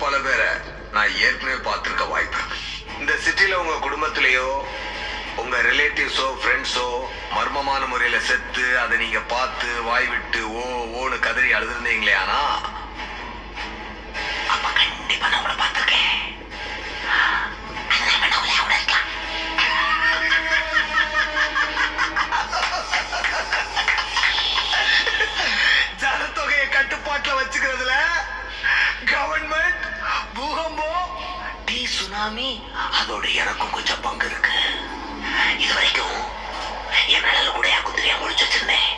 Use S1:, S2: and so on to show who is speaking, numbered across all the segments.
S1: பல பேரை நான் ஏற்கனவே பார்த்திருக்க வாய்ப்பு. இந்த சிட்டில உங்க குடும்பத்திலேயோ உங்க ரிலேட்டிவ்ஸோ ஃப்ரெண்ட்ஸோ மர்மமான முறையில செத்து அதை நீங்க பார்த்து வாய் விட்டு ஓன்னு கதறி அழுதுருந்தீங்களே, ஆனா அப்ப கண்டிப்பா நான் உங்களை பார்த்திருக்கேன். ஜனத்தொகையை கட்டுப்பாட்டுல வச்சுக்கிறதுல கவர்மெண்ட், பூகம்பம், டீ சுனாமி அதோட எனக்கும் கொஞ்சம் பங்கு இருக்கு. இது வரைக்கும் என் நிழல கூட குதிரையா முடிச்சு வச்சிருந்தேன்.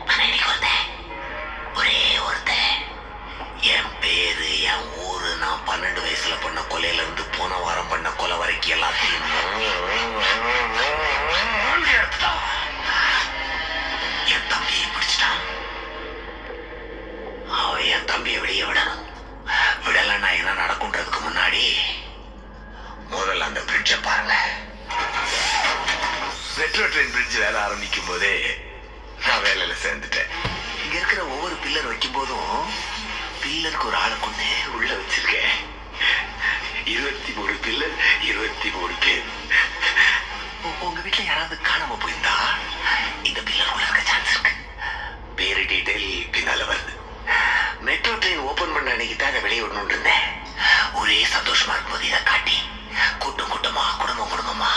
S1: ஆனா இன்னைக்கு ஒரே ஒருத்தன் என் பேரு, என் ஊரு, நான் 12 வயசுல பண்ண கொலையில இருந்து போன வாரம் பண்ண கொலை வரைக்கும் எல்லாத்தையும் என் தம்பியை பிடிச்சிட்டான். அவன் என் தம்பியை வெளியே விடணும். விடலன்னா என்ன நடக்கும்ன்றதுக்கு முன்னாடி முதல்ல அந்த பிரிட்ஜை பாருங்க. மெட்ரோ ட்ரெயின் பிரிட்ஜ் வேலை ஆரம்பிக்கும் போதே நான் வேலையில சேர்ந்துட்டேன். இங்க இருக்கிற ஒவ்வொரு பில்லர் வைக்கும் போதும் பில்லருக்கு ஒரு ஆளை கொண்டு உள்ள வச்சிருக்கேன். 23 பில்லர், 23 பேர். உங்க வீட்டுல யாராவது காணாம போயிருந்தா இந்த பில்லர் உள்ள இருக்க சான்ஸ் இருக்கு. பேரு டீடைல் பின்னால வருது. மெட்ரோ ட்ரெயின் ஓபன் பண்ண அன்னைக்கு தான் வெளியே விடணும்னு இருந்தேன். ஒரே சந்தோஷமா இருக்கும்போது இதை காட்டி கூட்டம் கூட்டமா குடும்பமா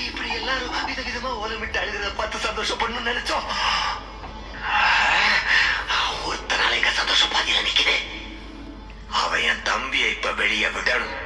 S1: இப்படி எல்லாரும் விதவிதமா ஓலமிட்டு அழுகிறத பார்த்து சந்தோஷப்படணும்னு நினைச்சோம். ஒருத்தனால எங்க சந்தோஷம் பாதியில நிக்குது. அவன் என் தம்பியை இப்ப வெளியே விடணும்.